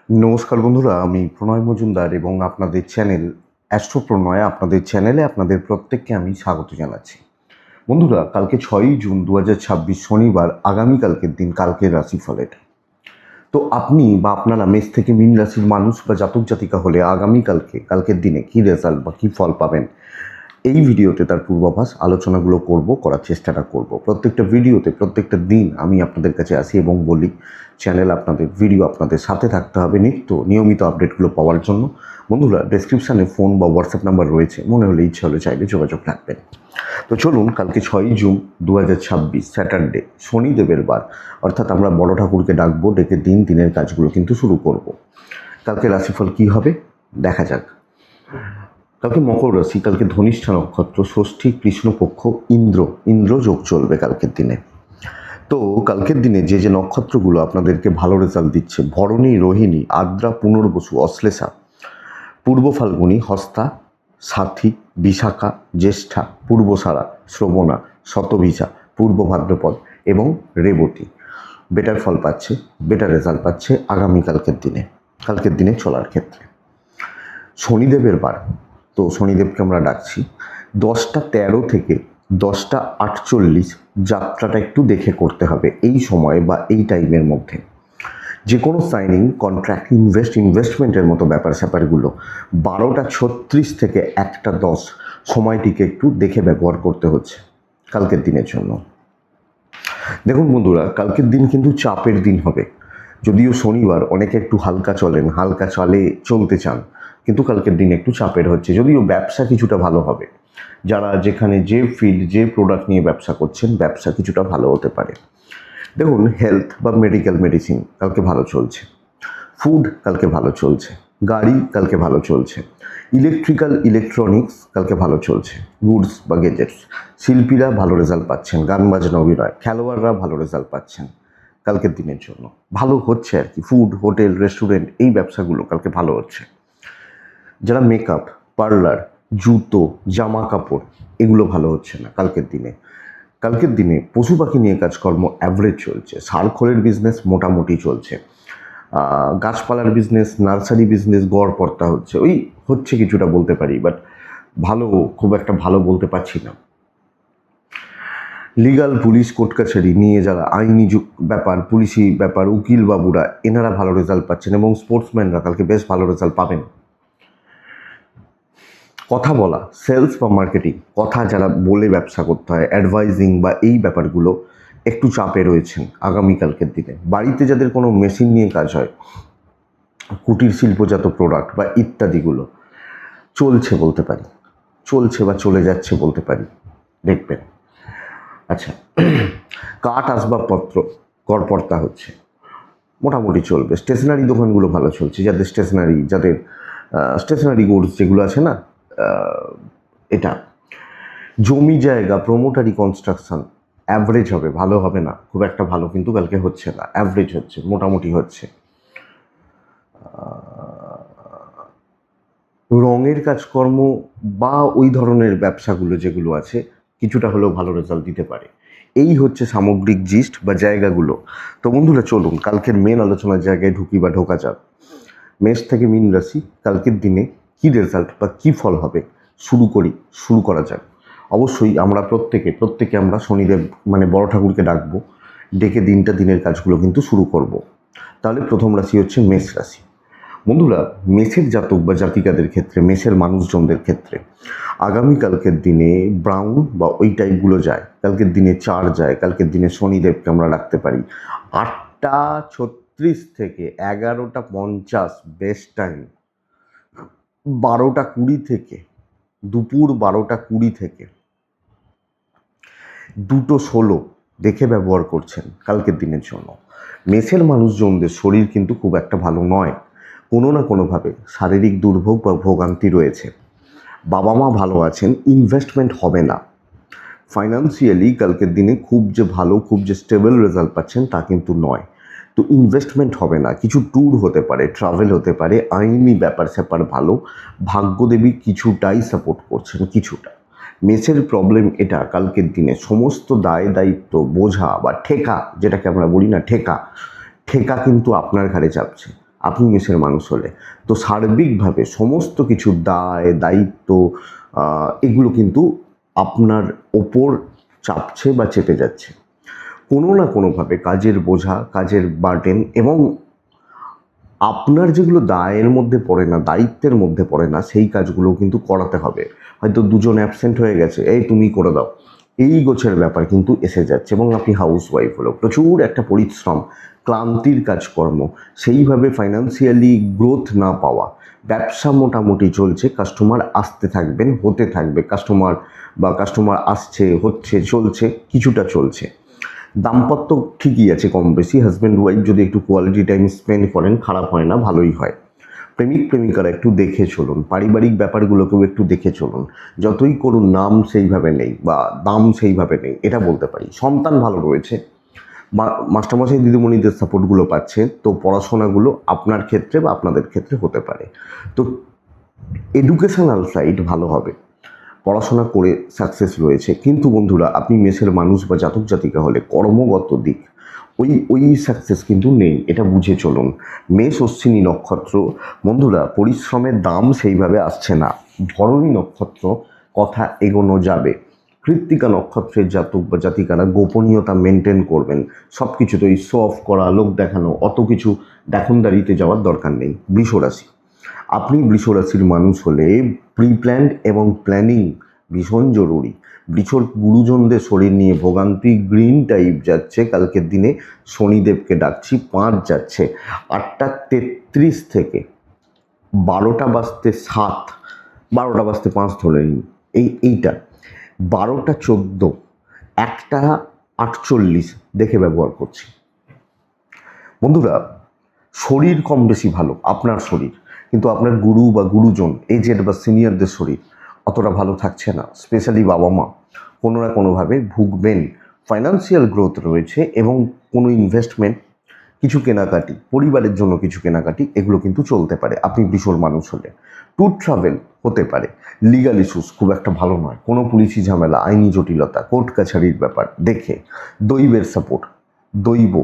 নমস্কার বন্ধুরা, আমি প্রণয় মজুমদার এবং আপনাদের চ্যানেল অ্যাস্ট্রো প্রণয়, আপনাদের চ্যানেলে আপনাদের প্রত্যেককে আমি স্বাগত জানাচ্ছি। বন্ধুরা, কালকে 6ই জুন 2026 শনিবার, আগামীকালকের দিন, কালকের রাশিফল এটা। তো আপনি বা আপনারা মেষ থেকে মীন রাশির মানুষ বা জাতক জাতিকা হলে কালকের দিনে কী রেজাল্ট বা কী ফল পাবেন, এই ভিডিওতে তার পূর্বাভাস আলোচনাগুলো করার চেষ্টাটা করব। প্রত্যেকটা ভিডিওতে প্রত্যেকটা দিন আমি আপনাদের কাছে আসি এবং বলি চ্যানেল আপনাদের ভিডিও আপনাদের সাথে থাকতে হবে নিয়মিত আপডেটগুলো পাওয়ার জন্য। বন্ধুরা, ডেসক্রিপশানে ফোন বা হোয়াটসঅ্যাপ নাম্বার রয়েছে, মনে হলে ইচ্ছা হলে চাইলে যোগাযোগ রাখবেন। তো চলুন, কালকে 6ই জুন 2026 স্যাটারডে, শনিদেবের বার, অর্থাৎ আমরা বড় ঠাকুরকে ডাকবো, ডেকে দিনের কাজগুলো কিন্তু শুরু করব। কালকে রাশিফল কী হবে দেখা যাক। কালকে মকর রাশি, কালকে ধনিষ্ঠা নক্ষত্র, ষষ্ঠী কৃষ্ণপক্ষ, ইন্দ্র যোগ চলবে কালকের দিনে। তো কালকের দিনে যে নক্ষত্রগুলো আপনাদেরকে ভালো রেজাল্ট দিচ্ছে: ভরণী, রোহিণী, আদ্রা, পুনর্বসু, অশ্লেষা, পূর্ব ফাল্গুনী, হস্তা, সাথী, বিশাখা, জ্যেষ্ঠা, পূর্বসারা, শ্রবণা, শতভিজা, পূর্ব ভাদ্রপদ এবং রেবতী বেটার ফল পাচ্ছে, বেটার রেজাল্ট পাচ্ছে কালকের দিনে চলার ক্ষেত্রে। শনিদেবের বার, তো শনিদেবকে আমরা ডাকছি 10টা 13 থেকে 10টা 48 যাত্রাটা একটু দেখে করতে হবে এই সময় বা এই টাইমের মধ্যে। যে কোনো সাইনিং, কন্ট্রাক্ট, ইনভেস্টমেন্টের মতো ব্যাপারগুলো 12টা 36 থেকে 1টা 10 সময়টিকে একটু দেখে ব্যবহার করতে হচ্ছে কালকের দিনের জন্য। দেখুন বন্ধুরা, কালকের দিন কিন্তু চাপের দিন হবে। যদিও শনিবার, অনেকে একটু হালকা চালে চলতে চান, কিন্তু কালকের দিন একটু চাপের হচ্ছে। যদিও ব্যবসা কিছুটা ভালো হবে, যারা যেখানে যে ফিল্ড, যে প্রোডাক্ট নিয়ে ব্যবসা করছেন, ব্যবসা কিছুটা ভালো হতে পারে। দেখুন, হেলথ বা মেডিসিন কালকে ভালো চলছে, ফুড কালকে ভালো চলছে, গাড়ি কালকে ভালো চলছে, ইলেকট্রনিক্স কালকে ভালো চলছে, গুডস বা গেজেটস, শিল্পীরা ভালো রেজাল্ট পাচ্ছেন, গান বাজনা, অভিনয়, খেলোয়াড়রা ভালো রেজাল্ট পাচ্ছেন কালকের দিনের জন্য। ভালো হচ্ছে আর কি, ফুড, হোটেল, রেস্টুরেন্ট, এই ব্যবসাগুলো কালকে ভালো হচ্ছে। যারা মেকআপ, পার্লার, জুতো, জামা কাপড়, এগুলো ভালো হচ্ছে না কালকের দিনে পশু পাখি নিয়ে কাজকর্ম অ্যাভারেজ চলছে, সারখোলের বিজনেস মোটামুটি চলছে, গাছপালার বিজনেস, নার্সারি বিজনেস গড়পড়তা হচ্ছে কিছুটা বলতে পারি, বাট খুব একটা ভালো বলতে পারছি না। লিগাল, পুলিশ, কোর্ট কাছারি নিয়ে যারা আইনি ব্যাপার, পুলিশি ব্যাপার, উকিল বাবুরা, এনারা ভালো রেজাল্ট পাচ্ছেন এবং স্পোর্টসম্যানরা কালকে বেশ ভালো রেজাল্ট পাবেন। কথা বলা, সেলস বা মার্কেটিং, কথা যারা বলে ব্যবসা করতে হয়, অ্যাডভাইজিং বা এই ব্যাপারগুলো একটু চাপে রয়েছেন আগামীকালকের দিনে। বাড়িতে যাদের কোনো মেশিন নিয়ে কাজ হয়, কুটির শিল্পজাত প্রোডাক্ট বা ইত্যাদিগুলো চলছে বা চলে যাচ্ছে বলতে পারি, দেখবেন। আচ্ছা, কাঠ আসবাবপত্র গড়পড়তা হচ্ছে, মোটামুটি চলবে। স্টেশনারি দোকানগুলো ভালো চলছে, যাদের স্টেশনারি গুডস যেগুলো আছে না, এটা। জমি জায়গা, প্রমোটারি, কনস্ট্রাকশন অ্যাভারেজ হবে, ভালো হবে না, খুব একটা ভালো কিন্তু কালকে হচ্ছে না, অ্যাভারেজ হচ্ছে, মোটামুটি হচ্ছে। রঙের কাজকর্ম বা ওই ধরনের ব্যবসাগুলো যেগুলো আছে, কিছুটা হলেও ভালো রেজাল্ট দিতে পারে। এই হচ্ছে সামগ্রিক জিস্ট বা জায়গাগুলো। তো বন্ধুরা, চলুন কালকের মেন আলোচনার জায়গায় ঢোকা যাক। মেষ থেকে মীন রাশি, কালকের দিনে কী রেজাল্ট বা কী ফল হবে শুরু করা যাক। অবশ্যই আমরা প্রত্যেকে আমরা শনিদেব মানে বড় ঠাকুরকে ডাকবো, ডেকে দিনের কাজগুলো কিন্তু শুরু করব। তাহলে প্রথম রাশি হচ্ছে মেষ রাশি। বন্ধুরা, মেষের জাতক বা জাতিকাদের ক্ষেত্রে, মেষের মানুষজনদের ক্ষেত্রে আগামীকালকের দিনে ব্রাউন বা ওই টাইপগুলো যায়, কালকের দিনে 4 যায়, কালকের দিনে শনিদেবকে আমরা রাখতে পারি। 8টা 36 থেকে 11টা 50 বেস্ট টাইম, 12টা 20 থেকে দুপুর 12টা 20 থেকে 2টো 16 দেখে ব্যবহার করছেন কালকের দিনের জন্য। মেষের মানুষজনদের শরীর কিন্তু খুব একটা ভালো নয়, কোনো না কোনোভাবে শারীরিক দুর্ভোগ বা ভোগান্তি রয়েছে। বাবা মা ভালো আছেন, ইনভেস্টমেন্ট হবে না। ফাইন্যান্সিয়ালি কালকের দিনে খুব যে স্টেবল রেজাল্ট পাচ্ছেন তা কিন্তু নয়। তো ইনভেস্টমেন্ট হবে না, কিছু ট্যুর হতে পারে, ট্রাভেল হতে পারে, আইনি ব্যাপার ভালো, ভাগ্যদেবী কিছুটাই সাপোর্ট করছেন, কিছুটা। মেষের প্রবলেম এটা, কালকের দিনে সমস্ত দায় দায়িত্ব, বোঝা বা ঠেকা, যেটাকে আমরা বলি না ঠেকা কিন্তু আপনার ঘাড়ে চাপছে। আপনি মেষের মানুষ হলে। তো সার্বিকভাবে সমস্ত কিছু দায় দায়িত্ব এগুলো কিন্তু আপনার ওপর চাপছে বা চেপে যাচ্ছে। কোনো না কোনোভাবে কাজের বোঝা, কাজের বার্ডেন এবং আপনার যেগুলো দায়ের মধ্যে পড়ে না, দায়িত্বের মধ্যে পড়ে না, সেই কাজগুলো কিন্তু করাতে হবে। হয়তো দুজন অ্যাবসেন্ট হয়ে গেছে, এই তুমি করে দাও, এই গোছের ব্যাপার কিন্তু এসে যাচ্ছে। এবং আপনি হাউস ওয়াইফ হলো, প্রচুর একটা পরিশ্রম, ক্লান্তির কাজকর্ম, সেইভাবে ফাইন্যান্সিয়ালি গ্রোথ না পাওয়া, ব্যবসা মোটামুটি চলছে, কাস্টমার আসতে থাকবেন, হতে থাকবে, কাস্টমার আসছে, হচ্ছে, চলছে, কিছুটা চলছে। দাম্পত্য ঠিকই আছে কম বেশি, হাজব্যান্ড ওয়াইফ যদি একটু কোয়ালিটি টাইম স্পেন্ড করেন খারাপ হয় না, ভালোই হয়। প্রেমিক প্রেমিকারা একটু দেখে চলুন, পারিবারিক ব্যাপারগুলোকেও একটু দেখে চলুন। যতই করুন নাম সেইভাবে নেই বা দাম সেইভাবে নেই, এটা বলতে পারি। সন্তান ভালো রয়েছে, মাস্টারমশাই দিদিমণিদের সাপোর্টগুলো পাচ্ছে, তো পড়াশোনাগুলো আপনার ক্ষেত্রে বা আপনাদের ক্ষেত্রে হতে পারে। তো এডুকেশনাল সাইড ভালো হবে, পড়াশোনা করে সাকসেস রয়েছে। কিন্তু বন্ধুরা, আপনি মেষের মানুষ বা জাতক জাতিকা হলে কর্মগত দিক ওই সাকসেস কিন্তু নেই, এটা বুঝে চলুন। মেষ অশ্বিনী নক্ষত্র বন্ধুরা, পরিশ্রমের দাম সেইভাবে আসছে না। ধরণী নক্ষত্র, কথা এগোনো যাবে। কৃত্তিকা নক্ষত্রের জাতক বা জাতিকারা গোপনীয়তা মেনটেন করবেন। সব কিছুতেই শো অফ করা, লোক দেখানো, অত কিছু দেখনদারিতে যাওয়ার দরকার নেই। বৃষ রাশি, আপনি বৃষ রাশির মানুষ হলে প্রি প্ল্যান্ড এবং প্ল্যানিং ভীষণ জরুরি। বৃষর গুরুজনদের শরীর নিয়ে ভোগান্তি, গ্রিন টাইপ যাচ্ছে কালকের দিনে, শনিদেবকে ডাকছি, 5 যাচ্ছে, 8:33 থেকে 12:07, 12:05 ধরে নিন, এইটা 12:14, 1:48 দেখে ব্যবহার করছি। বন্ধুরা, শরীর কম বেশি ভালো আপনার শরীর, কিন্তু আপনার গুরু বা গুরুজন, এজেড বা সিনিয়রদের শরীর অতটা ভালো থাকছে না। স্পেশালি বাবা মা কোনো না কোনোভাবে ভুগবেন। ফাইন্যান্সিয়াল গ্রোথ রয়েছে এবং কোনো ইনভেস্টমেন্ট, কিছু কেনাকাটি, পরিবারের জন্য কিছু কেনাকাটি, এগুলো কিন্তু চলতে পারে আপনি বৃষর মানুষ হলে। ট্যুর ট্রাভেল হতে পারে। লিগাল ইস্যুস খুব একটা ভালো নয়, কোনো পুলিশি ঝামেলা, আইনি জটিলতা, কোর্ট কাছারির ব্যাপার দেখে। দৈবের সাপোর্ট, দৈব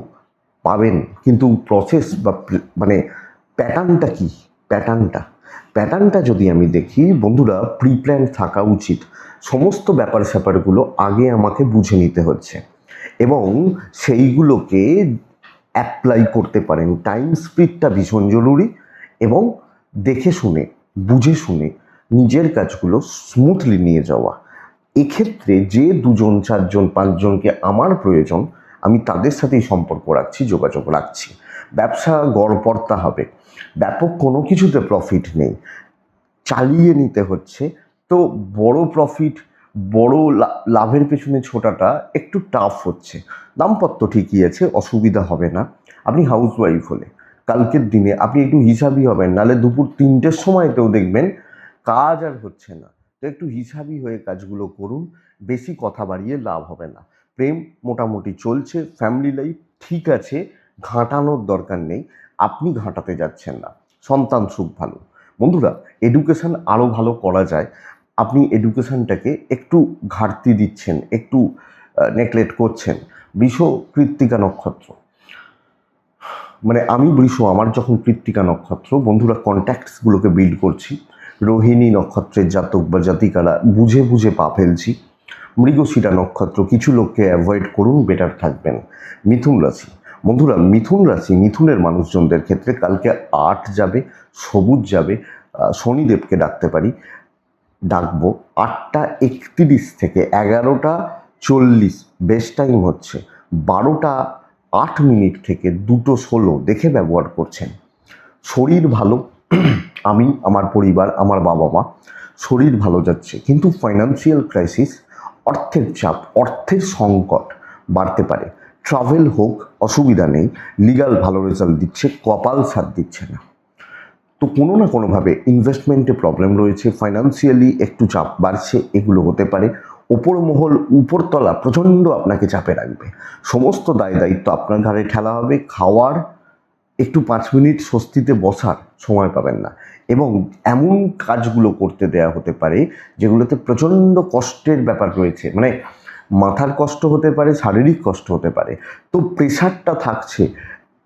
পাবেন, কিন্তু প্রসেস বা মানে প্যাটার্নটা কি, প্যাটার্নটা যদি আমি দেখি বন্ধুরা, প্রি প্ল্যান থাকা উচিত। সমস্ত ব্যাপার স্যাপারগুলো আগে আমাকে বুঝে নিতে হচ্ছে এবং সেইগুলোকে অ্যাপ্লাই করতে পারেন। টাইম স্পিডটা ভীষণ জরুরি এবং দেখে শুনে, বুঝে শুনে নিজের কাজগুলো স্মুথলি নিয়ে যাওয়া। এক্ষেত্রে যে 2জন 4জন 5জনকে আমার প্রয়োজন, আমি তাদের সাথেই সম্পর্ক রাখছি, যোগাযোগ রাখছি। ব্যবসা গড়পড়তা হবে, ব্যাপক কোনো কিছুতে প্রফিট নেই, চালিয়ে নিতে হচ্ছে। তো বড় প্রফিট, বড় লাভের পেছনে ছোটাটা একটু টাফ হচ্ছে। দাম্পত্য ঠিকই আছে, অসুবিধা হবে না। আপনি হাউস ওয়াইফ হলে কালকের দিনে আপনি একটু হিসাবই হবেন, নাহলে দুপুর 3টের সময়তেও দেখবেন কাজ আর হচ্ছে না। তো একটু হিসাবি হয়ে কাজগুলো করুন, বেশি কথা বাড়িয়ে লাভ হবে না। প্রেম মোটামুটি চলছে, ফ্যামিলি লাইফ ঠিক আছে, ঘাঁটানোর দরকার নেই, আপনি ঘাঁটাতে যাচ্ছেন না। সন্তান সুখ ভালো। বন্ধুরা, এডুকেশান আরও ভালো করা যায়। আপনি এডুকেশানটাকে একটু ঘাটতি দিচ্ছেন, একটু নেগলেক্ট করছেন। বৃষ কৃত্তিকা নক্ষত্র, মানে আমি বৃষ, আমার যখন কৃত্তিকা নক্ষত্র, বন্ধুরা কন্ট্যাক্টসগুলোকে বিল্ড করছি। রোহিণী নক্ষত্রের জাতক বা জাতিকারা বুঝে বুঝে পা ফেলছি। মৃগশিরা নক্ষত্র, কিছু লোককে অ্যাভয়েড করুন, বেটার থাকবেন। মিথুন রাশি, বন্ধুরা মিথুন রাশি, মিথুনের মানুষজনদের ক্ষেত্রে কালকে 8 যাবে, সবুজ যাবে, শনিদেবকে ডাকবো। 8:31 থেকে 11:40 বেস্ট টাইম হচ্ছে। 12:08 থেকে 2:16 দেখে ব্যবহার করছেন। শরীর ভালো, আমি, আমার পরিবার, আমার বাবা মা, শরীর ভালো যাচ্ছে, কিন্তু ফাইন্যান্সিয়াল ক্রাইসিস, অর্থের চাপ, অর্থের সংকট বাড়তে পারে। ট্রাভেল হোক, অসুবিধা নেই। লিগাল ভালো রেজাল্ট দিচ্ছে, কপাল সাথ দিচ্ছে না। তো কোনো না কোনোভাবে ইনভেস্টমেন্টে প্রবলেম রয়েছে, ফাইন্যান্সিয়ালি একটু চাপ বাড়ছে, এগুলো হতে পারে। ওপর মহল, উপরতলা প্রচণ্ড আপনাকে চাপে রাখবে, সমস্ত দায় দায়িত্ব আপনার ঘাড়ে ঠেলা হবে। খাওয়ার একটু 5 মিনিট স্বস্তিতে বসার সময় পাবেন না এবং এমন কাজগুলো করতে দেয়া হতে পারে যেগুলোতে প্রচণ্ড কষ্টের ব্যাপার রয়েছে, মানে মাথার কষ্ট হতে পারে, শারীরিক কষ্ট হতে পারে। তো প্রেশারটা থাকছে,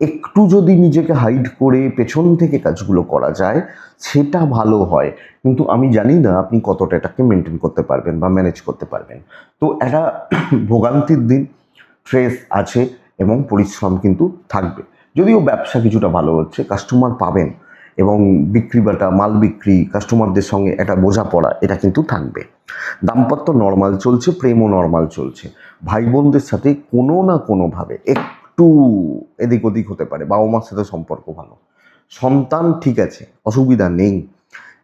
একটু যদি নিজেকে হাইড করে পেছন থেকে কাজগুলো করা যায় সেটা ভালো হয়, কিন্তু আমি জানি না আপনি কতটা এটাকে মেনটেন করতে পারবেন বা ম্যানেজ করতে পারবেন। তো একটা ভোগান্তির দিন, স্ট্রেস আছে এবং পরিশ্রম কিন্তু থাকবে। যদিও ব্যবসা কিছুটা ভালো হচ্ছে, কাস্টমার পাবেন এবং বিক্রি বাটা মাল বিক্রি, কাস্টমারদের সঙ্গে একটা বোঝাপড়া এটা কিন্তু থাকবে। দাম্পত্য নর্মাল চলছে, প্রেমও নর্মাল চলছে। ভাই বোনদের সাথে কোনো না কোনোভাবে একটু এদিক ওদিক হতে পারে, বাবা মার সাথে সম্পর্ক ভালো, সন্তান ঠিক আছে, অসুবিধা নেই।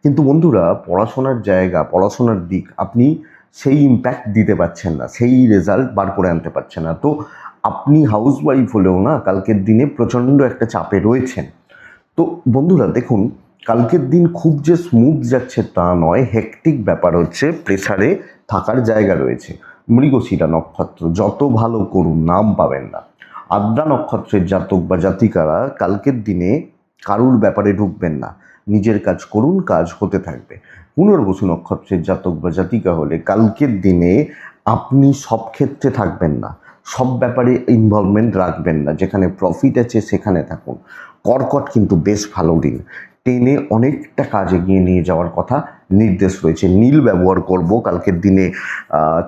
কিন্তু বন্ধুরা, পড়াশোনার জায়গা, পড়াশোনার দিক আপনি সেই ইম্প্যাক্ট দিতে পারছেন না, সেই রেজাল্ট বার করে আনতে পারছেন না। তো আপনি হাউস ওয়াইফ হলেও না কালকের দিনে প্রচণ্ড একটা চাপে রয়েছেন। তো বন্ধুরা দেখুন, কালকের দিন খুব যে স্মুথ যাচ্ছে তা নয়, হেকটিক ব্যাপার হচ্ছে, প্রেসারে থাকার জায়গা রয়েছে। মৃগশিরা নক্ষত্র, যত ভালো করুন নাম পাবেন না। আদ্রা নক্ষত্রের জাতক বা জাতিকারা কালকের দিনে কারুর ব্যাপারে ঢুকবেন না, নিজের কাজ করুন, কাজ হতে থাকবে। পুনর্বসু নক্ষত্রের জাতক বা জাতিকা হলে কালকের দিনে আপনি সব ক্ষেত্রে থাকবেন না, সব ব্যাপারে ইনভলভমেন্ট রাখবেন না, যেখানে প্রফিট আছে সেখানে থাকুন। কর্কট কিন্তু বেশ ভালো দিন, টেনে অনেকটা কাজ এগিয়ে নিয়ে যাওয়ার কথা নির্দেশ রয়েছে। নীল ব্যবহার করব কালকের দিনে,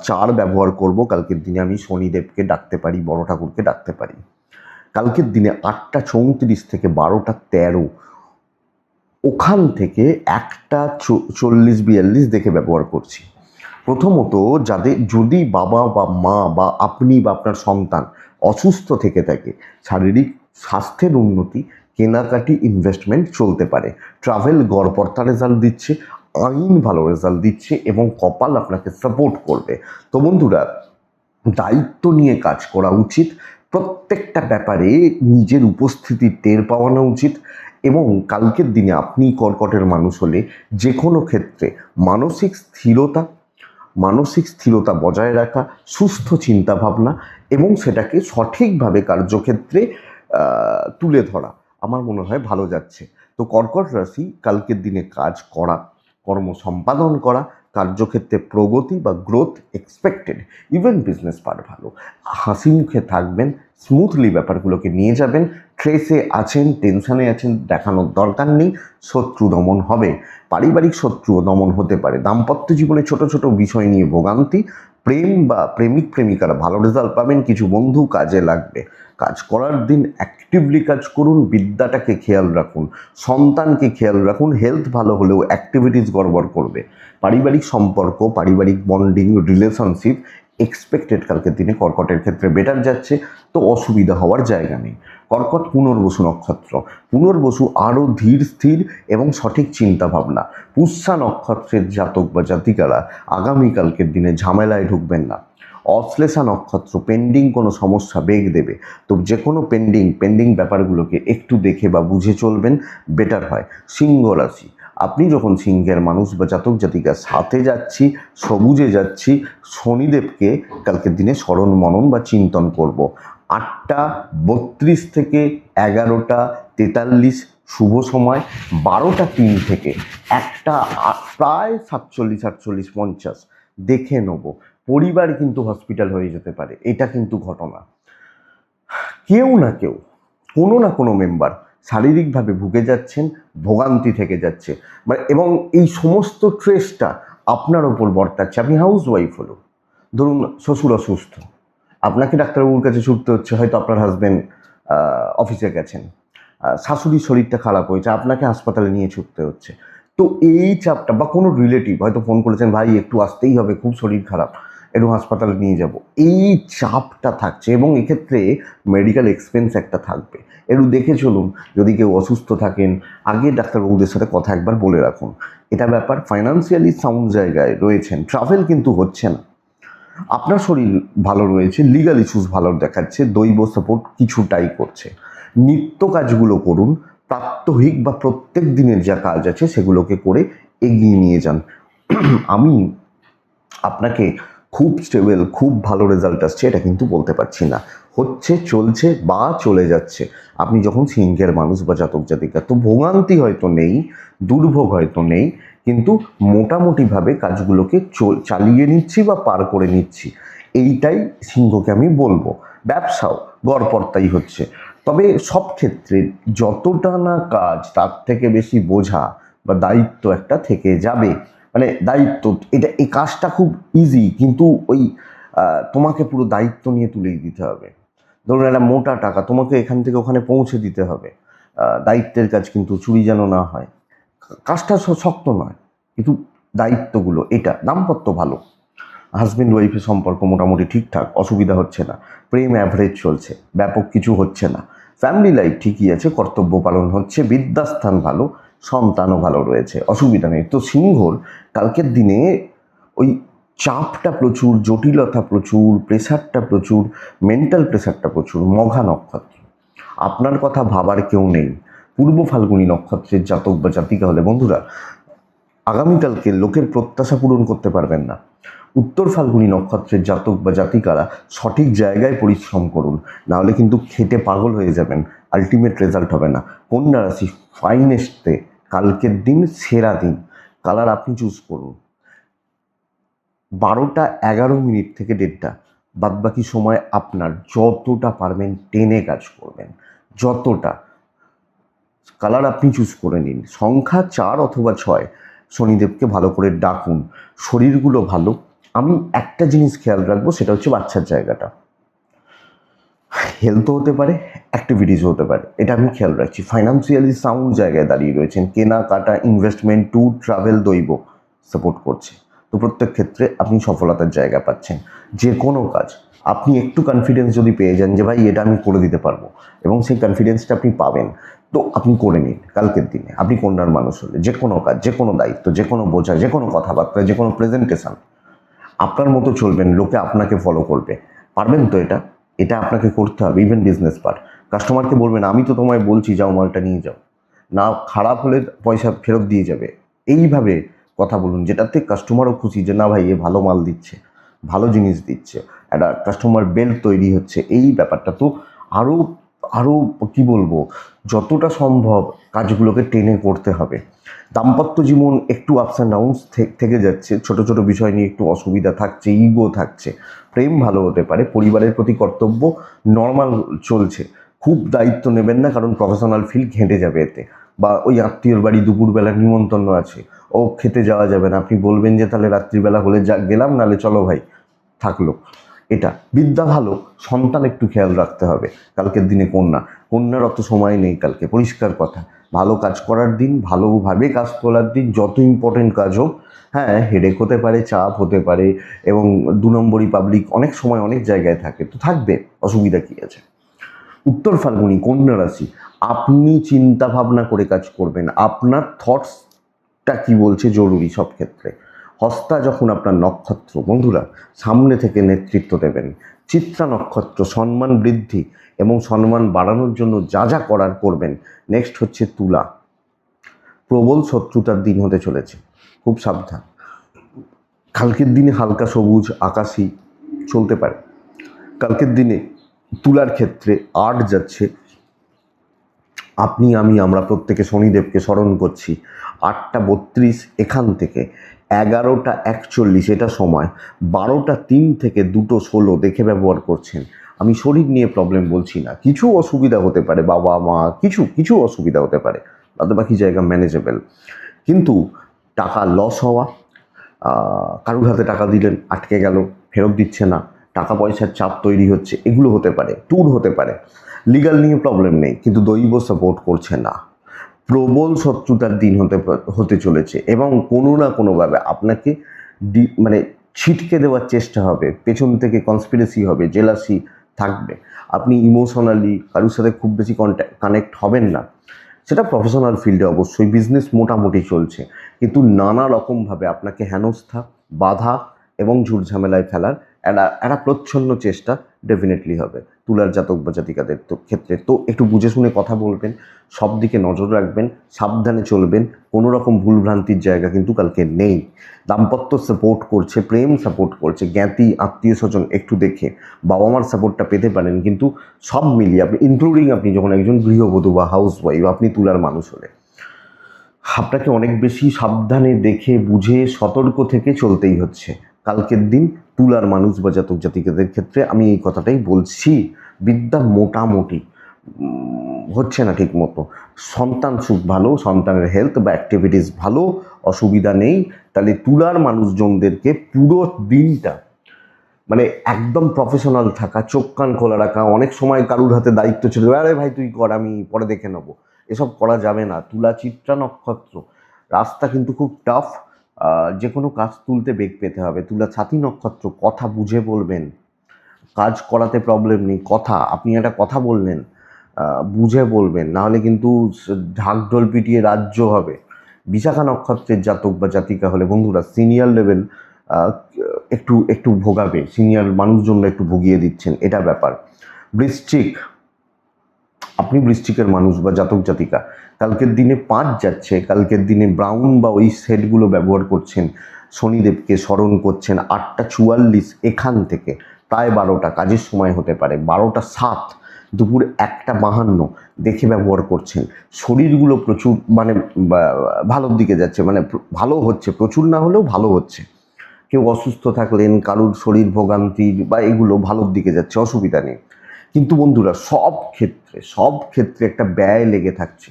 চার ব্যবহার করব কালকের দিনে, আমি শনিদেবকে ডাকতে পারি, বড় ঠাকুরকে ডাকতে পারি। কালকের দিনে 8:34 থেকে 12:13 ওখান থেকে 1:40-42 দেখে ব্যবহার করছি। প্রথমত, যাদের যদি বাবা বা মা বা আপনি বা আপনার সন্তান অসুস্থ থেকে থাকে, শারীরিক স্বাস্থ্যের উন্নতি, কেনাকাটি, ইনভেস্টমেন্ট চলতে পারে। ট্রাভেল গড়পড়তা রেজাল্ট দিচ্ছে, আইন ভালো রেজাল্ট দিচ্ছে এবং কপাল আপনাকে সাপোর্ট করবে। তো বন্ধুরা, দায়িত্ব নিয়ে কাজ করা উচিত, প্রত্যেকটা ব্যাপারে নিজের উপস্থিতি টের পাওয়ানো উচিত। এবং কালকের দিনে আপনি কর্কটের মানুষ হলে যে কোনো ক্ষেত্রে মানসিক স্থিরতা বজায় রাখা, সুস্থ চিন্তাভাবনা এবং সেটাকে সঠিকভাবে কার্যক্ষেত্রে তুলে ধরা আমার মনে হয় ভালো যাচ্ছে। তো কর্কট রাশি কালকের দিনে কাজ করা, কর্ম সম্পাদন করা, কার্যক্ষেত্রে প্রগতি বা growth expected, even business part ভালো, হাসি মুখে থাকবেন, স্মুথলি ব্যাপারগুলোকে নিয়ে যাবেন। স্ট্রেসে আছেন, টেনশানে আছেন, দেখানোর দরকার নেই, শত্রু দমন হবে, পারিবারিক শত্রুও দমন হতে পারে। দাম্পত্য জীবনে ছোট ছোট বিষয় নিয়ে ভোগান্তি, প্রেম বা প্রেমিক প্রেমিকারা ভালো রেজাল্ট পাবেন, কিছু বন্ধু কাজে লাগবে। কাজ করার দিন অ্যাক্টিভলি কাজ করুন, বিদ্যাটাকে খেয়াল রাখুন, সন্তানকে খেয়াল রাখুন, হেলথ ভালো হলেও অ্যাক্টিভিটিস গড়বড় করবে। পারিবারিক সম্পর্ক, পারিবারিক বন্ডিং, রিলেশনশিপ এক্সপেক্টেড কালকের দিনে কর্কটের ক্ষেত্রে বেটার যাচ্ছে, তো অসুবিধা হওয়ার জায়গা নেই। কর্কট পুনর্বসু নক্ষত্র, পুনর্বসু আরও ধীর স্থির এবং সঠিক চিন্তাভাবনা। পুষ্যা নক্ষত্রের জাতক বা জাতিকারা আগামীকালকের দিনে ঝামেলায় ঢুকবেন না। অশ্লেষা নক্ষত্র, পেন্ডিং কোনো সমস্যা বেগ দেবে, তো যে কোনো পেন্ডিং ব্যাপারগুলোকে একটু দেখে বা বুঝে চলবেন, বেটার হয়। সিংহ রাশি, আপনি যখন সিংহের মানুষ বা জাতক জাতিকার সাথে যাচ্ছি, সবুজে যাচ্ছি, শনিদেবকে কালকের দিনে স্মরণ মনন বা চিন্তন করব। 8:32 থেকে 11:43 শুভ সময়, 12:03 থেকে প্রায় 47-48-50 দেখে নেব। পরিবার কিন্তু হসপিটাল হয়ে যেতে পারে, এটা কিন্তু ঘটনা। কেউ না কেউ, কোনো না কোনো মেম্বার শারীরিকভাবে ভুগে যাচ্ছেন, ভোগান্তি থেকে যাচ্ছে, মানে এবং এই সমস্ত ট্রেসটা আপনার ওপর বর্তাচ্ছে। আপনি হাউস ওয়াইফ হলো, ধরুন শ্বশুর অসুস্থ, আপনাকে ডাক্তারবাবুর কাছে ছুটতে হচ্ছে, হয়তো আপনার হাজব্যান্ড অফিসে গেছেন, শাশুড়ির শরীরটা খারাপ হয়েছে, আপনাকে হাসপাতালে নিয়ে ছুটতে হচ্ছে। তো এই চাপটা, বা কোনো রিলেটিভ হয়তো ফোন করেছেন, ভাই একটু আসতেই হবে, খুব শরীর খারাপ, একটু হাসপাতালে নিয়ে যাব, এই চাপটা থাকছে এবং এক্ষেত্রে মেডিকেল এক্সপেন্স একটা থাকবে। একটু দেখে চলুন, যদি কেউ অসুস্থ থাকেন আগে ডাক্তারবাবুদের সাথে কথা একবার বলে রাখুন, এটা ব্যাপার। ফাইন্যান্সিয়ালি সাউন্ড জায়গায় রয়েছেন, ট্রাভেল কিন্তু হচ্ছে না, আপনার শরীর ভালো রয়েছে, লিগাল ইস্যুস ভালো দেখাচ্ছে, দৈব সাপোর্ট কিছুটাই করছে। নিত্য কাজগুলো করুন, প্রাত্যহিক বা প্রত্যেক দিনের যা কাজ আছে সেগুলোকে করে এগিয়ে নিয়ে যান। আমি আপনাকে খুব স্টেবল, খুব ভালো রেজাল্ট আসছে এটা কিন্তু বলতে পারছি না, হচ্ছে, চলছে বা চলে যাচ্ছে। আপনি যখন সিংহের মানুষ বা জাতক জাতিকা, তো ভোগান্তি হয়তো নেই, দুর্ভোগ হয়তো নেই, কিন্তু মোটামুটিভাবে কাজগুলোকে চালিয়ে নিচ্ছি বা পার করে নিচ্ছি, এইটাই সিংহকে আমি বলবো। ব্যবসাও গড়পড়তাই হচ্ছে, তবে সব ক্ষেত্রে যতটা না কাজ তার থেকে বেশি বোঝা বা দায়িত্ব একটা থেকে যাবে। মানে দায়িত্ব, এটা এই কাজটা খুব ইজি, কিন্তু ওই তোমাকে পুরো দায়িত্ব নিয়ে তুলেই দিতে হবে। ধরুন একটা মোটা টাকা তোমাকে এখান থেকে ওখানে পৌঁছে দিতে হবে, দায়িত্বের কাজ, কিন্তু চুরি যেন না হয়। কাজটা শক্ত নয়, কিন্তু দায়িত্বগুলো, এটা দাম্পত্য ভালো, হাজব্যান্ড ওয়াইফের সম্পর্ক মোটামুটি ঠিকঠাক, অসুবিধা হচ্ছে না, প্রেম অ্যাভারেজ চলছে, ব্যাপক কিছু হচ্ছে না, ফ্যামিলি লাইফ ঠিকই আছে, কর্তব্য পালন হচ্ছে, বিদ্যাস্থান ভালো, সন্তানও ভালো রয়েছে, অসুবিধা নেই। তো সিংহর কালকের দিনে ওই চাপটা প্রচুর, জটিলতা প্রচুর, প্রেশারটা প্রচুর, মেন্টাল প্রেশারটা প্রচুর। মঘা নক্ষত্র, আপনার কথা ভাবার কেউ নেই। পূর্ব ফাল্গুনী নক্ষত্রের জাতক বা জাতিকা হলে বন্ধুরা আগামীকালকে লোকের প্রত্যাশা পূরণ করতে পারবেন না। উত্তর ফাল্গুনী নক্ষত্রের জাতক বা জাতিকারা সঠিক জায়গায় পরিশ্রম করুন, নাহলে কিন্তু খেটে পাগল হয়ে যাবেন, আলটিমেট রেজাল্ট হবে না। কন্যা রাশি ফাইনেস্টে কালকের দিন সেরা দিন, কালার আপনি চুজ করুন। 12টা 11 মিনিট থেকে 1:30, বাদবাকি সময় আপনার, যতটা পারবেন টেনে কাজ করবেন, যতটা। কালার আপনি চুজ করে নিন, সংখ্যা 4 অথবা 6, শনিদেবকে ভালো করে ডাকুন, শরীরগুলো ভালো। আমি একটা জিনিস খেয়াল রাখবো, সেটা হচ্ছে বাচ্চার জায়গাটা, হেলথও হতে পারে, অ্যাক্টিভিটিসও হতে পারে, এটা আমি খেয়াল রাখছি। ফাইন্যান্সিয়ালি সাউন্ড জায়গায় দাঁড়িয়ে রয়েছেন, কেনাকাটা, ইনভেস্টমেন্ট, ট্যুর, ট্রাভেল, দৈব সাপোর্ট করছে। তো প্রত্যেক ক্ষেত্রে আপনি সফলতার জায়গা পাচ্ছেন। যে কোনো কাজ আপনি একটু কনফিডেন্স যদি পেয়ে যান যে ভাই এটা আমি করে দিতে পারবো, এবং সেই কনফিডেন্সটা আপনি পাবেন, তো আপনি করে নিন কালকের দিনে। আপনি কন্যার মানুষ হলে যে কোনো কাজ, যে কোনো দায়িত্ব, যে কোনো বোঝা, যে কোনো কথাবার্তা, যে কোনো প্রেজেন্টেশন, আপনার মতো চলবেন, লোকে আপনাকে ফলো করবে। পারবেন তো এটা? এটা আপনাকে করতে হবে। ইভেন বিজনেস পার্ট, কাস্টমারকে বলবেন আমি তো তোমায় বলছি যাও মালটা নিয়ে যাও, না খারাপ হলে পয়সা ফেরত দিয়ে যাবে, এইভাবে কথা বলুন, যেটাতে কাস্টমারও খুশি যে না ভাই এ ভালো মাল দিচ্ছে, ভালো জিনিস দিচ্ছে, একটা কাস্টমার বেল্ট তৈরি হচ্ছে, এই ব্যাপারটা। তো আরও আরও কি বলবো, যতটা সম্ভব কাজগুলোকে টেনে করতে হবে। দাম্পত্য জীবন একটু আপস অ্যান্ড ডাউনস থেকে যাচ্ছে, ছোট ছোট বিষয় নিয়ে একটু অসুবিধা থাকছে, ইগো থাকছে। প্রেম ভালো হতে পারে, পরিবারের প্রতি কর্তব্য নর্মাল চলছে। খুব দায়িত্ব নেবেন না, কারণ প্রফেশনাল ফিল্ড ঘেঁটে যাবে এতে। বা ওই আত্মীয়র বাড়ি দুপুরবেলা নিমন্ত্রণ আছে, ও খেতে যাওয়া যাবে না, আপনি বলবেন যে তাহলে রাত্রিবেলা হলে যা গেলাম, নাহলে চলো ভাই থাকলো। এটা বিদ্যা ভালো, সন্তান একটু খেয়াল রাখতে হবে কালকের দিনে। কন্যার অত সময় নেই কালকে, পরিষ্কার কথা। ভালো কাজ করার দিন, ভালোভাবে কাজ তোলার দিন, যত ইম্পর্টেন্ট কাজ হোক। হ্যাঁ, হেডেক হতে পারে, চাপ হতে পারে, এবং 2 নম্বরই পাবলিক অনেক সময় অনেক জায়গায় থাকে, তো থাকবে, অসুবিধা কী আছে। উত্তর ফাল্গুনী কন্যা রাশি, আপনি চিন্তা ভাবনা করে কাজ করবেন, আপনার থটসটা কি বলছে জরুরি সব ক্ষেত্রে। হস্তা যখন আপনার নক্ষত্র, বন্ধুরা সামনে থেকে নেতৃত্ব দেবেন। চিত্রা নক্ষত্র, সম্মান বৃদ্ধি এবং সম্মান বাড়ানোর জন্য যা যা করার করবেন। নেক্সট হচ্ছে তুলা, প্রবল শত্রুতার দিন হতে চলেছে, খুব সাবধান। কালকের দিনে হালকা সবুজ আকাশি চলতে পারে। কালকের দিনে তুলার ক্ষেত্রে 8 যাচ্ছে, আপনি আমি আমরা প্রত্যেকে শনিদেবকে স্মরণ করছি। 8টা 32 এখান থেকে, 11টা 41 এটা সময়, 12টা 3 থেকে 2টো 16 দেখে ব্যবহার করছেন। আমি শরীর নিয়ে প্রবলেম বলছি না, কিছু অসুবিধা হতে পারে, বাবা মা কিছু অসুবিধা হতে পারে, বাদ বাকি জায়গা ম্যানেজেবল। কিন্তু টাকা লস হওয়া, কারুর হাতে টাকা দিলেন আটকে গেল, ফেরত দিচ্ছে না, টাকা পয়সার চাপ তৈরি হচ্ছে, এগুলো হতে পারে। ট্যুর হতে পারে। লিগাল নিয়ে প্রবলেম নেই, কিন্তু দৈব সাপোর্ট করছে না। প্রবল শত্রুতার দিন হতে চলেছে, এবং কোনো না কোনোভাবে আপনাকে মানে ছিটকে দেওয়ার চেষ্টা হবে, পেছন থেকে কনস্পিরেসি হবে, জেলাসি থাকবে। আপনি ইমোশনালি কারোর সাথে খুব বেশি কানেক্ট হবেন না, সেটা প্রফেশনাল ফিল্ডে অবশ্যই। বিজনেস মোটামুটি চলছে, কিন্তু নানা রকমভাবে আপনাকে হেনস্থা, বাধা এবং ঝুটঝামেলায় ফেলার একটা প্রচ্ছন্ন চেষ্টা ডেফিনেটলি হবে তুলার জাতক বা জাতিকাদের ক্ষেত্রে। তো একটু বুঝে শুনে কথা বলবেন, সব দিকে নজর রাখবেন, সাবধানে চলবেন, কোনো রকম ভুলভ্রান্তির জায়গা কিন্তু কালকে নেই। দাম্পত্য সাপোর্ট করছে, প্রেম সাপোর্ট করছে, জ্ঞাতি আত্মীয় স্বজন একটু দেখে বাবা মার সাপোর্টটা পেতে পারেন। কিন্তু সব মিলিয়ে আপনি ইনক্লুডিং আপনি যখন একজন গৃহবধূ বা হাউস ওয়াইফ, আপনি তুলার মানুষ হলে আপনাকে অনেক বেশি সাবধানে দেখে বুঝে সতর্ক থেকে চলতেই হচ্ছে কালকের দিন। তুলার মানুষ বা জাতক জাতিকাদের ক্ষেত্রে আমি এই কথাটাই বলছি। বিদ্যা মোটামুটি হচ্ছে না ঠিক মতো, সন্তান সুখ ভালো, সন্তানের হেলথ বা অ্যাক্টিভিটিস ভালো, অসুবিধা নেই, তাহলে তুলার মানুষজনদেরকে পুরো দিনটা মানে একদম প্রফেশনাল থাকা, চোখ কান খোলা রাখা। অনেক সময় কারুর হাতে দায়িত্ব ছিল, আরে ভাই তুই কর, আমি পরে দেখে নেবো, এসব করা যাবে না। তুলা চিত্রা নক্ষত্র, রাস্তা কিন্তু খুব টাফ, যে কোনো কাজ তুলতে বেগ পেতে হবে। তুলা ছাতি নক্ষত্র, কথা বুঝে বলবেন, কাজ করাতে প্রবলেম নেই, কথা আপনি একটা কথা বললেন, বুঝে বলবেন, নাহলে কিন্তু ঢাকঢোল পিটিয়ে রাজ্য হবে। বিশাখা নক্ষত্রের জাতক বা জাতিকা হলে বন্ধুরা সিনিয়র লেভেল একটু একটু ভোগাবে, সিনিয়র মানুষজনরা একটু ভুগিয়ে দিচ্ছেন, এটা ব্যাপার। বৃশ্চিক, আপনি বৃশ্চিকের মানুষ বা জাতক জাতিকা, কালকের দিনে 5 যাচ্ছে, কালকের দিনে ব্রাউন বা ওই সেটগুলো ব্যবহার করছেন, শনিদেবকে স্মরণ করছেন। 8:44 এখান থেকে প্রায় 12টা কাজের সময় হতে পারে, 12:07 দুপুর 1:52 দেখে ব্যবহার করছেন। শরীরগুলো প্রচুর মানে ভালোর দিকে যাচ্ছে, মানে ভালো হচ্ছে, প্রচুর না হলেও ভালো হচ্ছে। কেউ অসুস্থ থাকলেন, কারুর শরীর ভোগান্তি বা এগুলো ভালোর দিকে যাচ্ছে, অসুবিধা নেই। কিন্তু বন্ধুরা সব ক্ষেত্রে একটা ব্যয় লেগে থাকছে,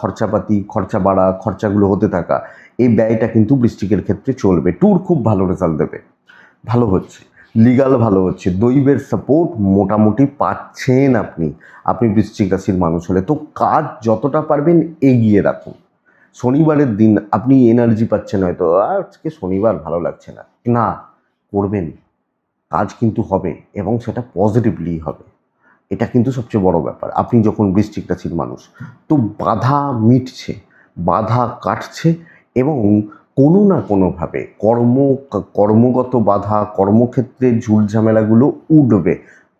খরচাপাতি, খরচা বাড়া, খরচাগুলো হতে থাকা, এই ব্যয়টা কিন্তু বৃশ্চিকের ক্ষেত্রে চলবে। ট্যুর খুব ভালো রেজাল্ট দেবে, ভালো হচ্ছে, লিগাল ভালো হচ্ছে, দৈবের সাপোর্ট মোটামুটি পাচ্ছেন আপনি। আপনি বৃশ্চিক রাশির মানুষ হলে তো কাজ যতটা পারবেন এগিয়ে রাখুন। শনিবারের দিন আপনি এনার্জি পাচ্ছেন, হয়তো আজকে শনিবার ভালো লাগছে না, না করবেন, কাজ কিন্তু হবে এবং সেটা পজিটিভলি হবে। এটা কিন্তু সবচেয়ে বড় ব্যাপার। আপনি যখন বৃশ্চিক রাশির মানুষ, তো বাধা মিটছে, বাধা কাটছে এবং কোনো না কোনোভাবে কর্মগত বাধা, কর্মক্ষেত্রে ঝুট ঝামেলাগুলো উঠবে,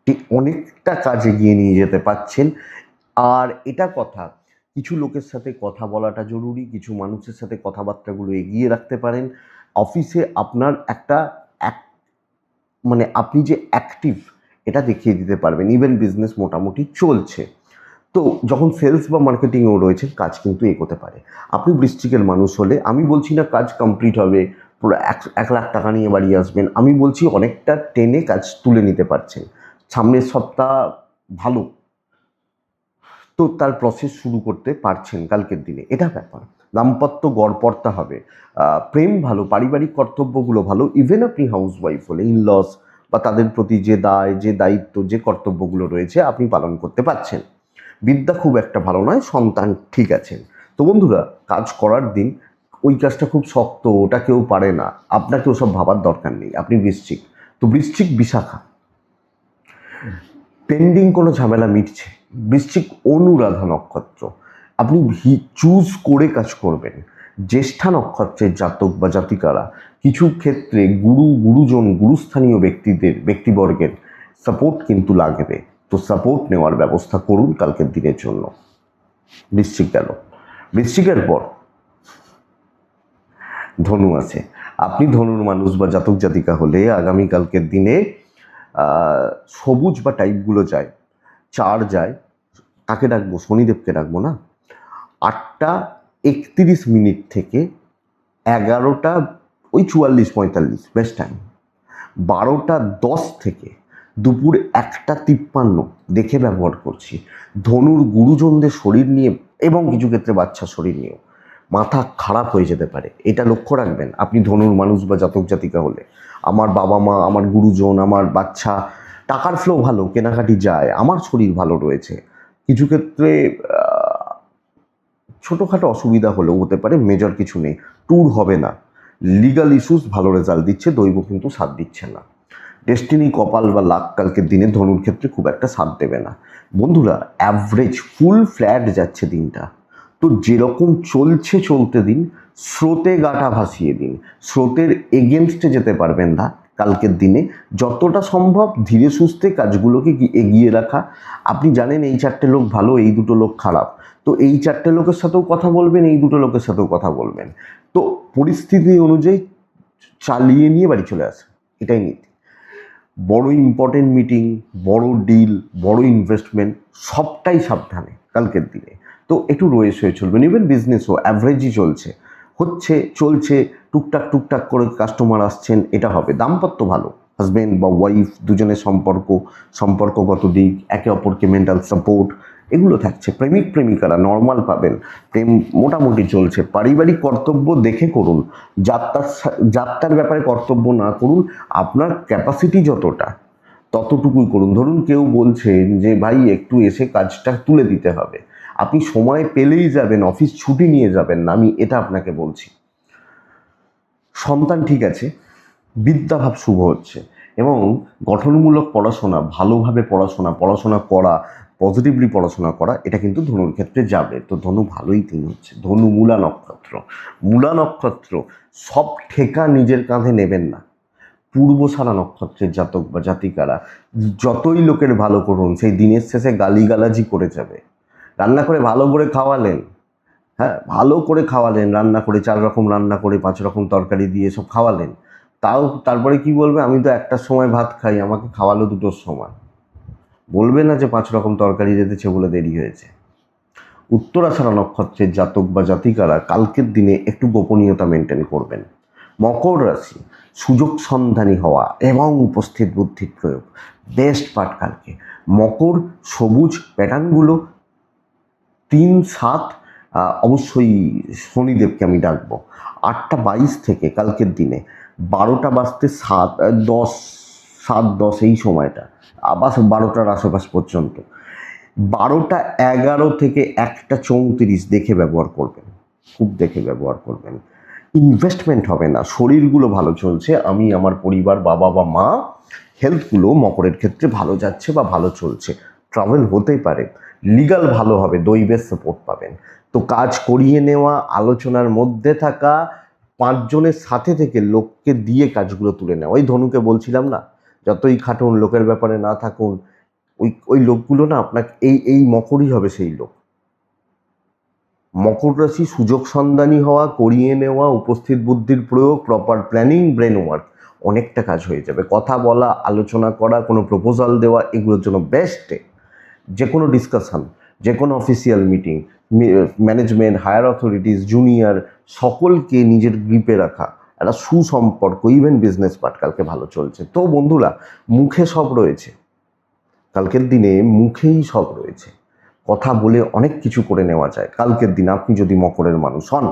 ঠিক অনেকটা কাজ এগিয়ে নিয়ে যেতে পারছেন। আর এটা কথা, কিছু লোকের সাথে কথা বলাটা জরুরি, কিছু মানুষের সাথে কথাবার্তাগুলো এগিয়ে রাখতে পারেন। অফিসে আপনার একটা মানে আপনি যে অ্যাক্টিভ এটা দেখিয়ে দিতে পারবেন। ইভেন বিজনেস মোটামুটি চলছে, তো যখন সেলস বা মার্কেটিংয়েও রয়েছে কাজ কিন্তু এগোতে পারে। আপনি বৃশ্চিকের মানুষ হলে আমি বলছি না কাজ কমপ্লিট হবে, পুরো 1 লাখ টাকা নিয়ে বাড়ি আসবেন, আমি বলছি অনেকটা টেনে কাজ তুলে নিতে পারছেন। সামনের সপ্তাহ ভালো, তো তার প্রসেস শুরু করতে পারছেন কালকের দিনে, এটা ব্যাপার। দাম্পত্য গড়পড়তা হবে, প্রেম ভালো, পারিবারিক কর্তব্যগুলো ভালো। ইভেন আপনি হাউস ওয়াইফ হলে ইনলস বা তাদের প্রতি যে দায়, যে দায়িত্ব, যে কর্তব্যগুলো রয়েছে আপনি পালন করতে পারছেন। বিদ্যা খুব একটা ভালো নয়, সন্তান ঠিক আছেন। তো বন্ধুরা, কাজ করার দিন, ওই কাজটা খুব শক্ত, ওটা কেউ পারে না, আপনাকে ওসব ভাবার দরকার নেই। আপনি বৃশ্চিক, তো বৃশ্চিক বিশাখা, পেন্ডিং কোনো ঝামেলা মিটছে। বৃশ্চিক অনুরাধা নক্ষত্র, আপনি চুজ করে কাজ করবেন। জ্যেষ্ঠা নক্ষত্রের জাতক বা জাতিকারা কিছু ক্ষেত্রে গুরুজন, গুরুস্থানীয় ব্যক্তিবর্গের সাপোর্ট কিন্তু লাগবে, তো সাপোর্ট নেওয়ার ব্যবস্থা করুন কালকের দিনের জন্য। বৃশ্চিক গেল, বৃশ্চিকের পর ধনু আছে। আপনি ধনুর মানুষ বা জাতক জাতিকা হলে আগামীকালকের দিনে সবুজ বা টাইপগুলো যায়, 4 যায়, কাকে ডাকবো? শনিদেবকে ডাকবো না। 8:31 থেকে 11টা ওই 44-45 বেস্ট টাইম। 12:10 থেকে দুপুর 1:53 দেখে ব্যবহার করছি। ধনুর গুরুজনদের শরীর নিয়ে এবং কিছু ক্ষেত্রে বাচ্চার শরীর নিয়েও মাথা খারাপ হয়ে যেতে পারে, এটা লক্ষ্য রাখবেন আপনি ধনুর মানুষ বা জাতক জাতিকা হলে। আমার বাবা মা, আমার গুরুজন, আমার বাচ্চা, টাকার ফ্লো ভালো, কেনাকাটি যায়, আমার শরীর ভালো রয়েছে। কিছু ক্ষেত্রে ছোটোখাটো অসুবিধা হলেও হতে পারে, মেজর কিছু নেই। ট্যুর হবে না, লিগাল ইস্যুস ভালো রেজাল্ট দিচ্ছে, দৈব কিন্তু সাথ দিচ্ছে না। ডেস্টিনি, কপাল বা লাক কালকের দিনে ধনুর ক্ষেত্রে খুব একটা সাথ দেবে না। বন্ধুরা, অ্যাভারেজ ফুল ফ্ল্যাট যাচ্ছে দিনটা, তো যেরকম চলছে চলতে দিন, স্রোতে গাটা ভাসিয়ে দিন। স্রোতের এগেনস্টে যেতে পারবেন না কালকের দিনে, যতটা সম্ভব ধীরে সুস্থে কাজগুলোকে এগিয়ে রাখা। আপনি জানেন এই 4টে লোক ভালো, এই 2টো লোক খারাপ, তো এই 4টে লোকের সাথেও কথা বলবেন, এই 2টো লোকের সাথেও কথা বলবেন, তো পরিস্থিতি অনুযায়ী চালিয়ে নিয়ে বাড়ি চলে আসে, এটাই নীতি। বড় ইম্পর্টেন্ট মিটিং, বড় ডিল, বড় ইনভেস্টমেন্ট সবটাই সাবধানে কালকের দিনে, তো একটু রয়েস হয়ে চলবেন। ইভেন বিজনেসও অ্যাভারেজই চলছে, টুকটাক করে কাস্টমার আসছেন, এটা হবে। দাম্পত্য ভালো, হাজব্যান্ড বা ওয়াইফ দুজনের সম্পর্কগত দিক, একে অপরকে মেন্টাল সাপোর্ট, এগুলো থাকছে। প্রেমিক প্রেমিকারা নর্মাল পাবেন, প্রেম মোটামুটি চলছে। পারিবারিক কর্তব্য দেখে করুন, যাত্রার ব্যাপারে কর্তব্য না করুন, আপনার ক্যাপাসিটি যতটা ততটুকুই করুন। ধরুন কেউ বলছেন যে ভাই একটু এসে কাজটা তুলে দিতে হবে, আপনি সময় পেলেই যাবেন, অফিস ছুটি নিয়ে যাবেন না, আমি এটা আপনাকে বলছি। সন্তান ঠিক আছে, বিদ্যাভাব শুভ হচ্ছে এবং গঠনমূলক পড়াশোনা, ভালোভাবে পড়াশোনা করা, পজিটিভলি পড়াশোনা করা, এটা কিন্তু ধনুর ক্ষেত্রে যাবে। তো ধনু ভালোই দিন হচ্ছে। ধনু মূলা নক্ষত্র সব ঠেকা নিজের কাঁধে নেবেন না। পূর্বসারা নক্ষত্রের জাতক বা জাতিকারা যতই লোকের ভালো করুন, সেই দিনের শেষে গালিগালাজি করে যাবে। রান্না করে ভালো করে খাওয়ালেন, হ্যাঁ ভালো করে খাওয়ালেন, রান্না করে 4 রকম রান্না করে 5 রকম তরকারি দিয়ে সব খাওয়ালেন, তারপরে কি বলবে, আমি তো 1টার সময় ভাত খাই, আমাকে খাওয়ালো 2টোর সময়। বলবে না যে 5 রকম তরকারি রেঁধেছে বলে দেরি হয়েছে। উত্তরাষাঢ়া নক্ষত্রের জাতক বা জাতিকারা কালকের দিনে একটু গোপনীয়তা মেনটেন করবেন। মকর রাশি, সুযোগ সন্ধানী হওয়া এবং উপস্থিত বুদ্ধির প্রয়োগ বেস্ট পার্ট কালকে। মকর, সবুজ প্যাটার্নগুলো 3-7, অবশ্যই শনিদেবকে আমি ডাকবো। 8টা 22 থেকে কালকের দিনে 12টা বাজতে 7:10 এই সময়টা, আবার 12টার আশেপাশ পর্যন্ত, 12টা 11 থেকে 1টা 34 দেখে ব্যবহার করবেন, খুব দেখে ব্যবহার করবেন। ইনভেস্টমেন্ট হবে না, শরীরগুলো ভালো চলছে। আমি আমার পরিবার, বাবা বা মা, হেলথগুলো মকরের ক্ষেত্রে ভালো যাচ্ছে বা ভালো চলছে। ট্রাভেল হতেই পারে, লিগাল ভালো হবে, দৈবের সাপোর্ট পাবেন। তো কাজ করিয়ে নেওয়া, আলোচনার মধ্যে থাকা, 5 জনের সাথে থেকে লোককে দিয়ে কাজগুলো তুলে নেওয়া। ওই ধনুকে বলছিলাম না, যতই খাটুন লোকের ব্যাপারে না থাকুন, ওই লোকগুলো না আপনাকে এই মকরই হবে সেই লোক। মকর রাশি, সুযোগ সন্ধানী হওয়া, করিয়ে নেওয়া, উপস্থিত বুদ্ধির প্রয়োগ, প্রপার প্ল্যানিং, ব্রেন ওয়ার্ক, অনেকটা কাজ হয়ে যাবে। কথা বলা, আলোচনা করা, কোনো প্রপোজাল দেওয়া, এগুলোর জন্য বেস্টে। যে কোনো ডিসকাশন, যে কোনো official meeting, management, higher authorities, junior, সকলকে নিজের গ্রিপে রাখা, একটা সুসম্পর্ক, ইভেন বিজনেস পার্ট কালকে ভালো চলছে। তো বন্ধুরা, মুখে সব রয়েছে, কালকের দিনে মুখেই সব রয়েছে। কথা বলে অনেক কিছু করে নেওয়া যায় কালকের দিন, আপনি যদি মকরের মানুষ হন।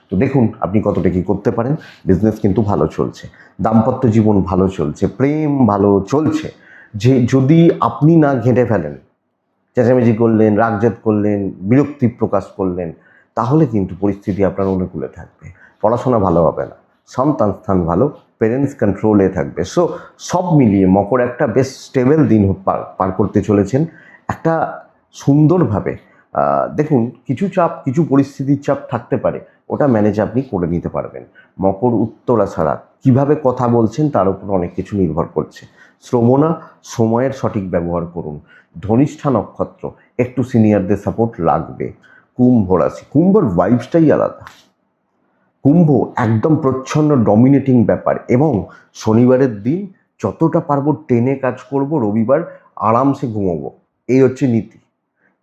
তো দেখুন আপনি কতটা কী করতে পারেন। বিজনেস কিন্তু ভালো চলছে, দাম্পত্য জীবন ভালো চলছে, প্রেম ভালো চলছে। যে যদি আপনি না ঘেঁটে ফেলেন, চেঁচামেচি করলেন, রাগজেদ করলেন, বিরক্তি প্রকাশ করলেন, তাহলে কিন্তু পরিস্থিতি আপনার অনুকূলে থাকবে। পড়াশোনা ভালো হবে না, সন্তান স্থান ভালো, পেরেন্টস কন্ট্রোলে থাকবে। সো সব মিলিয়ে মকর একটা বেশ স্টেবল দিন পার করতে চলেছেন একটা সুন্দরভাবে। দেখুন কিছু চাপ, কিছু পরিস্থিতির চাপ থাকতে পারে, ওটা ম্যানেজ আপনি করে নিতে পারবেন। মকর উত্তরা ছাড়া কীভাবে কথা বলছেন তার উপর অনেক কিছু নির্ভর করছে। শ্রবণা, সময়ের সঠিক ব্যবহার করুন। ধনিষ্ঠা নক্ষত্র, একটু সিনিয়রদের সাপোর্ট লাগবে। কুম্ভ রাশি, কুম্ভর ভাইবসটাই আলাদা। কুম্ভ একদম প্রচ্ছন্ন ডমিনেটিং ব্যাপার, এবং শনিবারের দিন যতটা পারবো টেনে কাজ করব, রবিবার আরামসে ঘুমোবো, এই হচ্ছে নীতি।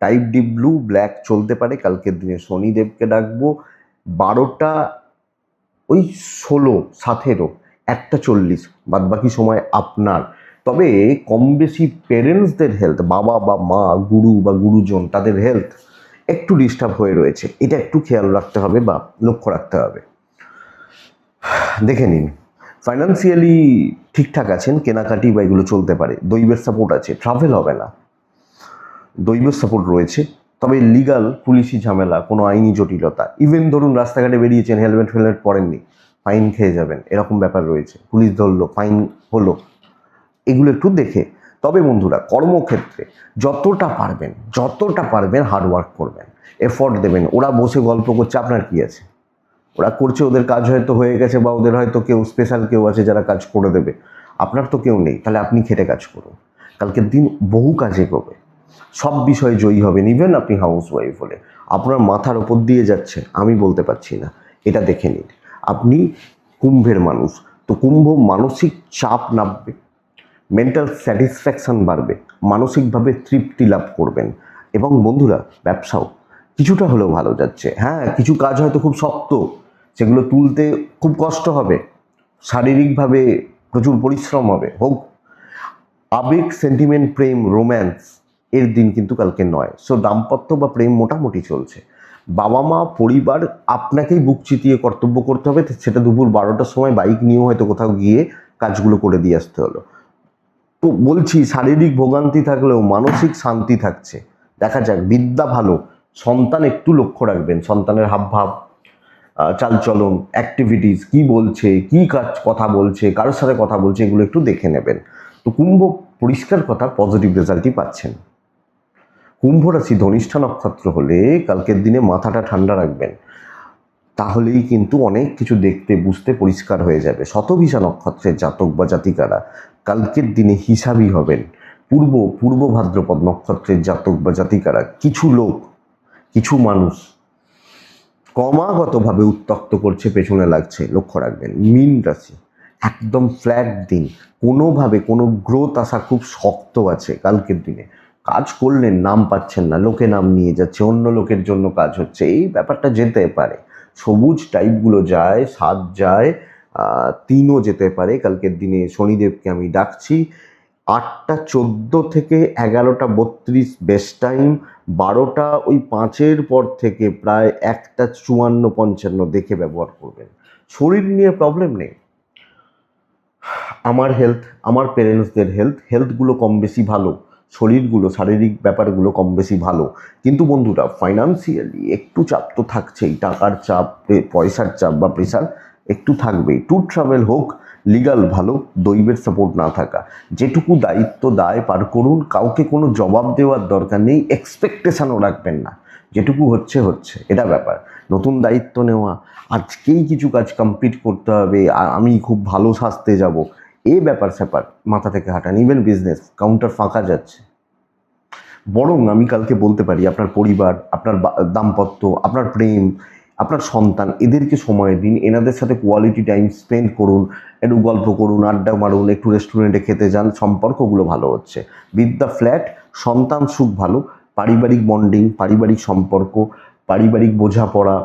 টাইপ ডি ব্লু ব্ল্যাক চলতে পারে কালকের দিনে। শনিদেবকে ডাকবো। 12টা 16, 17, 1টা 40, বাদ বাকি সময় আপনার। তবে কম বেশি পেরেন্টসদের হেলথ, বাবা বা মা, গুরু বা গুরুজন, তাদের হেলথ একটু ডিস্টার্ব হয়ে রয়েছে, এটা একটু খেয়াল রাখতে হবে বা লক্ষ্য রাখতে হবে। দেখে নিন, ফাইন্যান্সিয়ালি ঠিকঠাক আছেন, কেনাকাটি বা এগুলো চলতে পারে। দৈবের সাপোর্ট আছে, ট্রাভেল হবে না, দৈবের সাপোর্ট রয়েছে। তবে লিগাল, পুলিশি ঝামেলা, কোনো আইনি জটিলতা, ইভেন ধরুন রাস্তাঘাটে বেরিয়েছেন, হেলমেট পরেননি, ফাইন খেয়ে যাবেন, এরকম ব্যাপার রয়েছে। পুলিশ ধরলো, ফাইন হলো, এগুলো একটু দেখে। তবে বন্ধুরা, কর্মক্ষেত্রে যতটা পারবেন হার্ডওয়ার্ক করবেন, এফর্ট দেবেন। ওরা বসে গল্প করছে, আপনার কি আছে? ওরা করছে, ওদের কাজ হয়তো হয়ে গেছে, বা ওদের হয়তো কেউ স্পেশাল কেউ আছে যারা কাজ করে দেবে, আপনার তো কেউ নেই। তাহলে আপনি খেটে কাজ করুন, কালকের দিন বহু কাজে করবে, সব বিষয়ে জয়ী হবেন। ইভেন আপনি হাউস ওয়াইফ হলে আপনার মাথার ওপর দিয়ে যাচ্ছে, আমি বলতে পারছি না, এটা দেখে নিন। আপনি কুম্ভের মানুষ, তো কুম্ভ মানসিক চাপ নামবে, মেন্টাল স্যাটিসফ্যাকশান বাড়বে, মানসিকভাবে তৃপ্তি লাভ করবেন। এবং বন্ধুরা, ব্যবসাও কিছুটা হলেও ভালো যাচ্ছে। হ্যাঁ, কিছু কাজ হয়তো খুব শক্ত, সেগুলো তুলতে খুব কষ্ট হবে, শারীরিকভাবে প্রচুর পরিশ্রম হবে, হোক। আবেগ, সেন্টিমেন্ট, প্রেম, রোম্যান্স এর দিন কিন্তু কালকে নয়। সো দাম্পত্য বা প্রেম মোটামুটি চলছে। বাবা মা, পরিবার, আপনাকেই বুক চিতিয়ে কর্তব্য করতে হবে, সেটা দুপুর 12টার সময় বাইক নিয়েও হয়তো কোথাও গিয়ে কাজগুলো করে দিয়ে আসতে হলো। তো বলছি, শারীরিক ভোগান্তি থাকলেও মানসিক শান্তি থাকছে। দেখা যাক, বিদ্যা ভালো, সন্তান একটু লক্ষ্য রাখবেন, সন্তানের হাবভাব, চালচলন, অ্যাক্টিভিটিস, কি বলছে, কি কাজ, কথা বলছে, কারোর সাথে কথা বলছে, এগুলো একটু দেখে নেবেন। তো কুম্ভ, পরিষ্কার কথা, পজিটিভ রেজাল্টই পাচ্ছেন। কুম্ভ রাশি ধনিষ্ঠা নক্ষত্র হলে কালকের দিনে মাথাটা ঠান্ডা রাখবেন, তাহলেই কিন্তু অনেক কিছু দেখতে বুঝতে পরিষ্কার হয়ে যাবে। শতভিষা নক্ষত্রের জাতক বা জাতিকারা কালকের দিনে হিসাবই হবেন। পূর্ব ভাদ্রপদ নক্ষত্রের জাতক বা জাতিকারা কিছু লোক, কিছু মানুষ ক্রমাগতভাবে উত্ত্যক্ত করছে, পেছনে লাগছে, লক্ষ্য রাখবেন। মীন রাশি একদম ফ্ল্যাট দিন, কোনোভাবে কোনো গ্রোথ আসা খুব শক্ত আছে কালকের দিনে। কাজ করলেন, নাম পাচ্ছেন না, লোকে নাম নিয়ে যাচ্ছে, অন্য লোকের জন্য কাজ হচ্ছে, এই ব্যাপারটা যেতে পারে। সবুজ টাইপগুলো যায়, সাত যায়, তিনও যেতে পারে কালকের দিনে। শনিদেবকে আমি ডাকছি। 8টা 14 থেকে 11টা 32 বেস্ট টাইম, 12টা ওই 5-এর পর থেকে প্রায় 1টা 54-55 দেখে ব্যবহার করবেন। শরীর নিয়ে প্রবলেম নেই, আমার হেলথ, আমার পেরেন্টসদের হেলথগুলো কম বেশি ভালো, শরীরগুলো, শারীরিক ব্যাপারগুলো কম বেশি ভালো। কিন্তু বন্ধুরা, ফাইন্যান্সিয়ালি একটু চাপ তো থাকছেই, টাকার চাপ, পয়সার চাপ বা প্রেশার একটু থাকবেই। ট্যুর ট্রাভেল হোক, লিগাল ভালো, দৈবের সাপোর্ট না থাকা। যেটুকু দায়িত্ব দায় পার করুন, কাউকে কোনো জবাব দেওয়ার দরকার নেই, এক্সপেকটেশনও রাখবেন না, যেটুকু হচ্ছে হচ্ছে, এটা ব্যাপার। নতুন দায়িত্ব নেওয়া, আজকেই কিছু কাজ কমপ্লিট করতে হবে, আমি খুব ভালো সাজতে যাব, এই ব্যাপার স্যাপার মাথা থেকে হাঁটান। ইভেন বিজনেস কাউন্টার ফাঁকা যাচ্ছে। বরং আমি কালকে বলতে পারি, আপনার পরিবার, আপনার দাম্পত্য, আপনার প্রেম, আপনার সন্তান, এদেরকে সময় দিন, এনাদের সাথে কোয়ালিটি টাইম স্পেন্ড করুন, একটু গল্প করুন, আড্ডা মারুন, একটু রেস্টুরেন্টে খেতে যান, সম্পর্কগুলো ভালো হচ্ছে। বিদ্যা ফ্ল্যাট, সন্তান সুখ ভালো, পারিবারিক বন্ডিং, পারিবারিক সম্পর্ক, পারিবারিক বোঝাপড়া,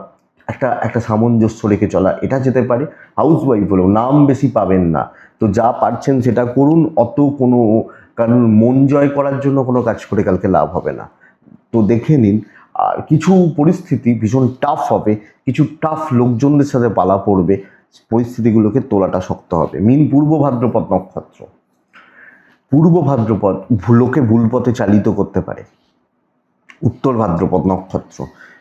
একটা সামঞ্জস্য রেখে চলা, এটা যেতে পারে। হাউস ওয়াইফ হলেও নাম বেশি পাবেন না, তো যা পারছেন সেটা করুন। অত কোনো, কারণ মন জয় করার জন্য কোনো কাজ করে কালকে লাভ হবে না। তো দেখে নিন। আর কিছু পরিস্থিতি ভীষণ টাফ হবে, কিছু টাফ লোকজনদের সাথে পালা পড়বে, পরিস্থিতিগুলোকে তোলাটা শক্ত হবে। মীন পূর্ব ভাদ্রপদ নক্ষত্র, পূর্ব ভাদ্রপদ লোকে ভুল পথে চালিত করতে পারে। উত্তর ভাদ্রপদ নক্ষত্র,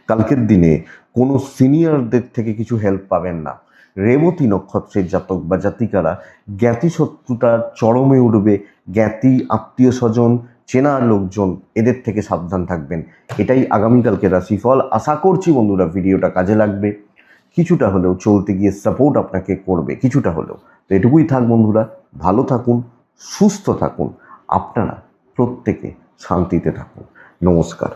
কালকের দিনে কোনো সিনিয়রদের থেকে কিছু হেল্প পাবেন না। রেবতী নক্ষত্রের জাতক বা জাতিকারা জ্ঞাতি শত্রুতা চরমে উঠবে। জ্ঞাতি, আত্মীয় স্বজন, চেনা লোকজন, এদের থেকে সাবধান থাকবেন। এটাই আগামীকালকে রাশিফল। আশা করছি বন্ধুরা ভিডিওটা কাজে লাগবে, কিছুটা হলেও চলতে গিয়ে সাপোর্ট আপনাকে করবে, কিছুটা হলেও। তো এটুকুই থাক বন্ধুরা, ভালো থাকুন, সুস্থ থাকুন, আপনারা প্রত্যেকে শান্তিতে থাকুন। নমস্কার।